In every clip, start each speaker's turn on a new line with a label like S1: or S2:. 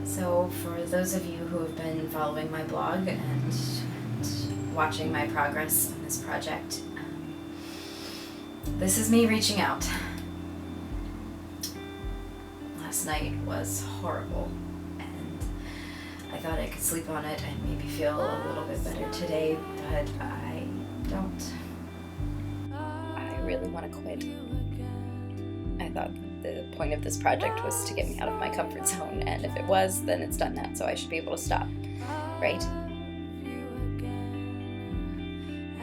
S1: So for those of you who have been following my blog and watching my progress on this project, this is me reaching out. Last night was horrible, and I thought I could sleep on it and maybe feel a little bit better today, but I don't. I really want to quit. I thought the point of this project was to get me out of my comfort zone, and if it was, then it's done that, so I should be able to stop, right?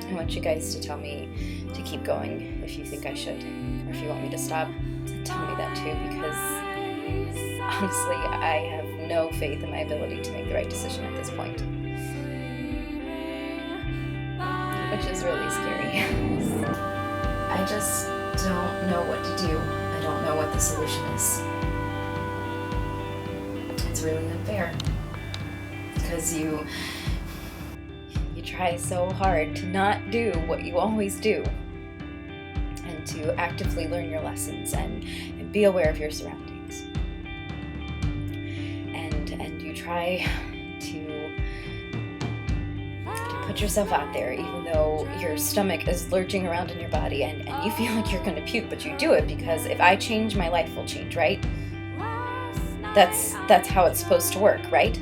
S1: I want you guys to tell me to keep going if you think I should, or if you want me to stop, tell me that too, because honestly, I have no faith in my ability to make the right decision at this point. Which is really scary. I just don't know what to do. I don't know what the solution is. It's really unfair. Because you try so hard to not do what you always do. And to actively learn your lessons and be aware of your surroundings. And you try to put yourself out there, even though your stomach is lurching around in your body and you feel like you're gonna puke, but you do it because if I change, my life will change, right? That's how it's supposed to work, right?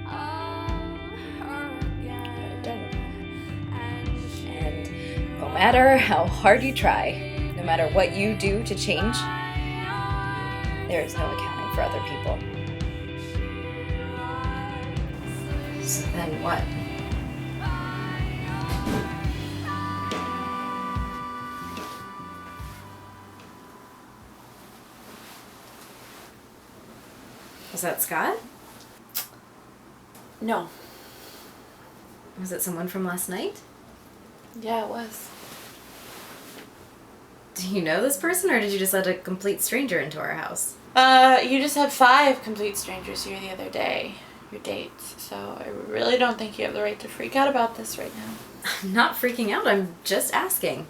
S1: But it doesn't. And no matter how hard you try, no matter what you do to change, there is no accounting for other people. So then what? Was that Scott?
S2: No.
S1: Was it someone from last night?
S2: Yeah, it was.
S1: Do you know this person, or did you just let a complete stranger into our house?
S2: You just had 5 complete strangers here the other day. Your dates. So I really don't think you have the right to freak out about this right now.
S1: I'm not freaking out, I'm just asking.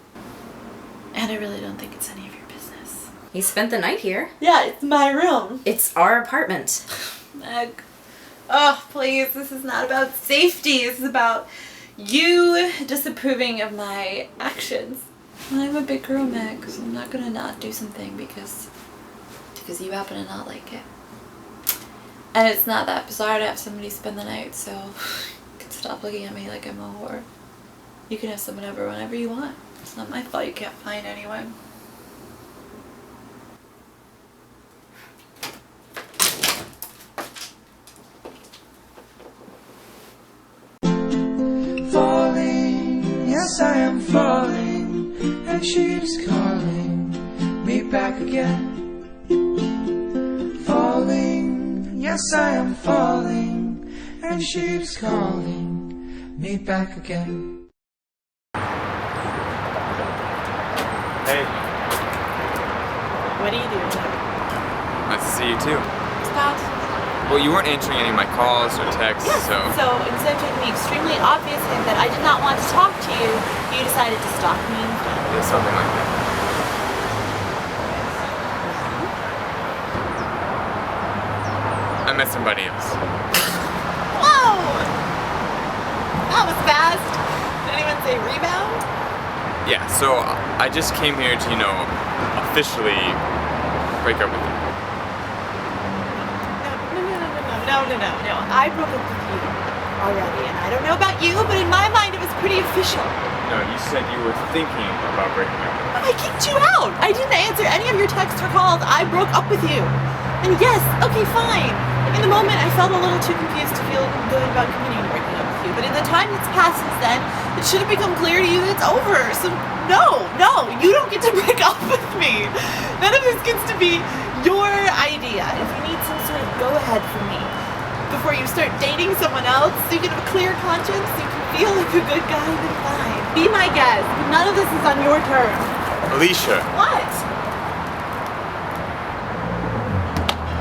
S2: And I really don't think it's any of your business.
S1: He spent the night here.
S2: Yeah, it's my room.
S1: It's our apartment.
S2: Meg. Oh, please. This is not about safety. This is about you disapproving of my actions. I'm a big girl, Meg, so I'm not gonna not do something because you happen to not like it. And it's not that bizarre to have somebody spend the night, so you can stop looking at me like I'm a whore. You can have someone over whenever you want. It's not my fault you can't find anyone.
S3: Falling, yes I am falling, and she's calling me back again. Falling, yes I am falling, and she's calling me back again.
S4: Hey,
S2: What are you doing?
S4: nice to see you too.
S2: Scott?
S4: Well, you weren't answering any of my calls or texts, so...
S2: So instead of taking the extremely obvious hint that I did not want to talk to you, you decided to stalk me.
S4: Yeah, something like that. I met somebody else.
S2: Whoa! That was fast. Did anyone say rebound?
S4: Yeah, so I just came here to, officially break up with you.
S2: No. I broke up with you already, and I don't know about you, but in my mind it was pretty official.
S4: No, you said you were thinking about breaking up.
S2: I kicked you out. I didn't answer any of your texts or calls. I broke up with you. And yes, okay, fine. In the moment, I felt a little too confused to feel good about continuing breaking up with you. But in the time that's passed since then, it should have become clear to you that it's over. So no, you don't get to break up with me. None of this gets to be your idea. If you need some sort of go-ahead from me before you start dating someone else, so you can have a clear conscience, so you can feel like a good guy, then fine. Be my guest. None of this is on your terms.
S4: Alicia!
S2: What?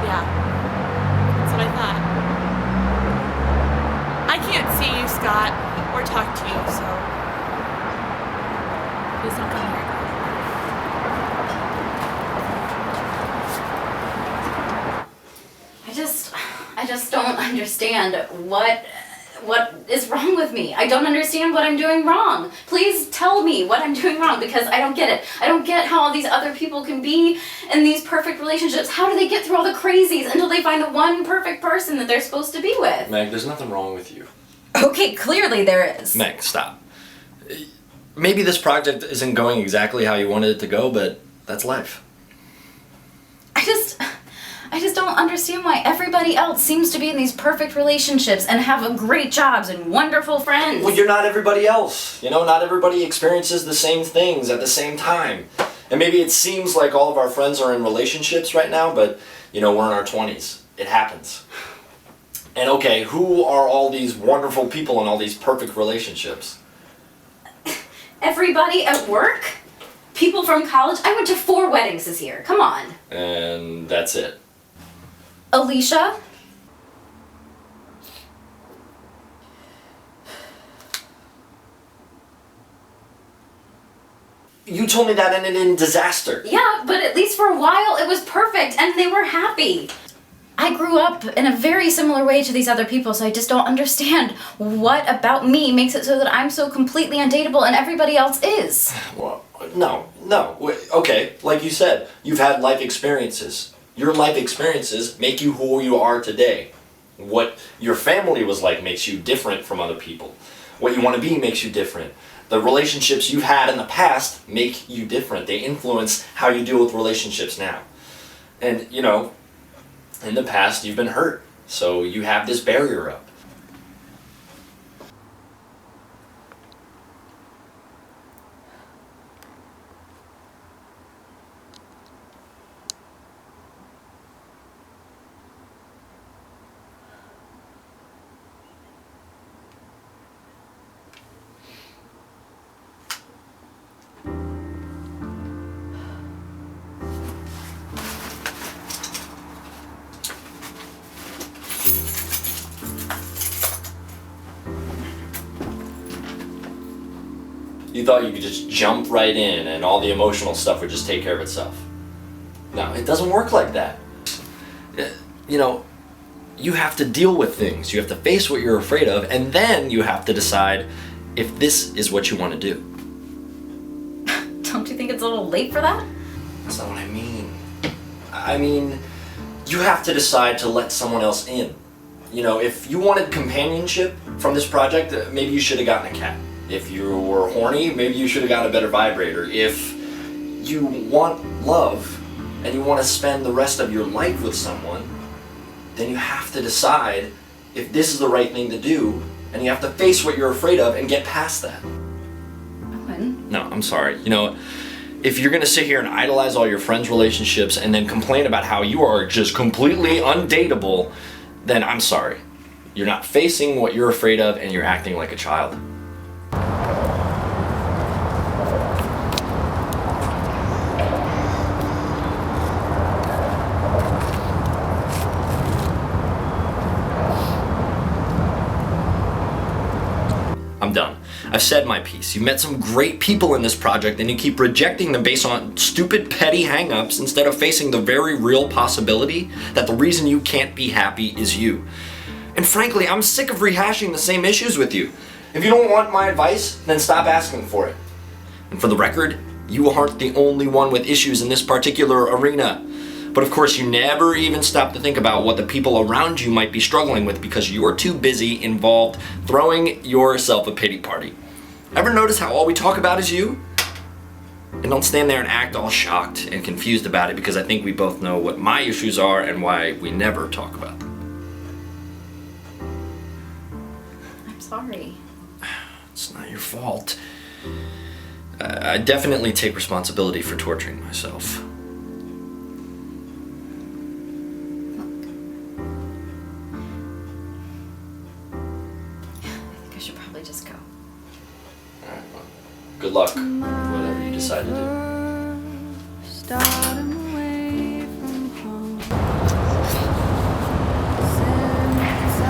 S2: Yeah. That's what I thought. I can't see you, Scott, or talk to you, so please don't come here.
S1: I just just don't understand what is wrong with me. I don't understand what I'm doing wrong. Please tell me what I'm doing wrong, because I don't get it. I don't get how all these other people can be in these perfect relationships. How do they get through all the crazies until they find the one perfect person that they're supposed to be with?
S5: Meg, there's nothing wrong with you.
S1: Okay, clearly there is.
S5: Meg, stop. Maybe this project isn't going exactly how you wanted it to go, but that's life.
S1: I just don't understand why everybody else seems to be in these perfect relationships and have great jobs and wonderful friends.
S5: Well, you're not everybody else. You know, not everybody experiences the same things at the same time. And maybe it seems like all of our friends are in relationships right now, but, you know, we're in our 20s. It happens. And okay, who are all these wonderful people in all these perfect relationships?
S1: Everybody at work? People from college? I went to 4 weddings this year. Come on.
S5: And that's it.
S1: Alicia?
S5: You told me that ended in disaster.
S1: Yeah, but at least for a while it was perfect and they were happy. I grew up in a very similar way to these other people, so I just don't understand what about me makes it so that I'm so completely undateable and everybody else is.
S5: Well, no. Okay, like you said, you've had life experiences. Your life experiences make you who you are today. What your family was like makes you different from other people. What you want to be makes you different. The relationships you've had in the past make you different. They influence how you deal with relationships now. And, you know, in the past you've been hurt, so you have this barrier up. You thought you could just jump right in and all the emotional stuff would just take care of itself. No, it doesn't work like that. You know, you have to deal with things. You have to face what you're afraid of, and then you have to decide if this is what you want to do.
S1: Don't you think it's a little late for that?
S5: That's not what I mean. I mean, you have to decide to let someone else in. You know, if you wanted companionship from this project, maybe you should have gotten a cat. If you were horny, maybe you should have gotten a better vibrator. If you want love and you want to spend the rest of your life with someone, then you have to decide if this is the right thing to do, and you have to face what you're afraid of and get past that.
S1: Owen?
S5: No, I'm sorry. You know, if you're going to sit here and idolize all your friends' relationships and then complain about how you are just completely undateable, then I'm sorry. You're not facing what you're afraid of, and you're acting like a child. I'm done. I've said my piece. You've met some great people in this project, and you keep rejecting them based on stupid, petty hang-ups instead of facing the very real possibility that the reason you can't be happy is you. And frankly, I'm sick of rehashing the same issues with you. If you don't want my advice, then stop asking for it. And for the record, you aren't the only one with issues in this particular arena. But of course, you never even stop to think about what the people around you might be struggling with because you're too busy involved throwing yourself a pity party. Ever notice how all we talk about is you? And don't stand there and act all shocked and confused about it, because I think we both know what my issues are and why we never talk about them.
S1: I'm sorry.
S5: It's not your fault. I definitely take responsibility for torturing myself.
S1: I should probably just go.
S5: Alright, well, good luck, whatever you decide to do.
S3: Starting away from home. Since I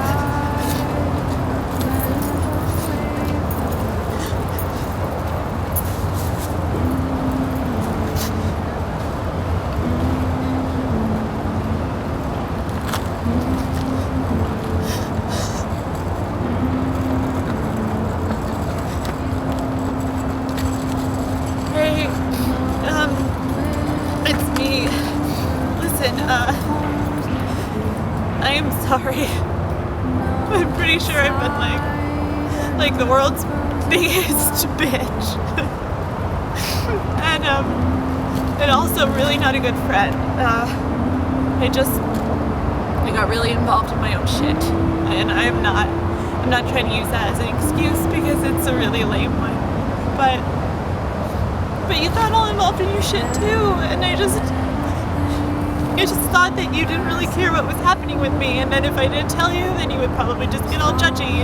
S2: It's me. Listen, I am sorry. I'm pretty sure I've been like the world's biggest bitch. And also really not a good friend. I got really involved in my own shit. And I'm not trying to use that as an excuse because it's a really lame one. But you got all involved in your shit too, and I just thought that you didn't really care what was happening with me, and then if I didn't tell you, then you would probably just get all judgy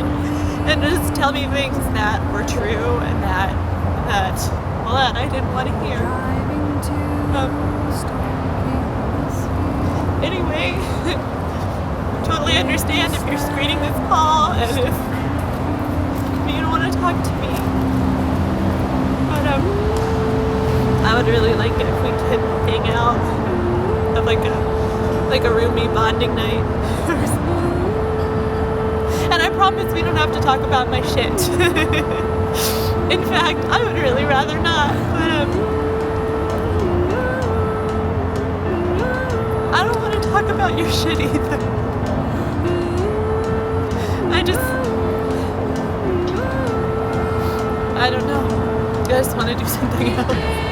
S2: and just tell me things that were true and that I didn't want to hear. Anyway, totally understand if you're screening this call and if you don't want to talk to me. But I would really like it if we could hang out, have like a roomie bonding night or something. And I promise we don't have to talk about my shit. In fact, I would really rather not, but I don't want to talk about your shit either. I don't know. I just want to do something else.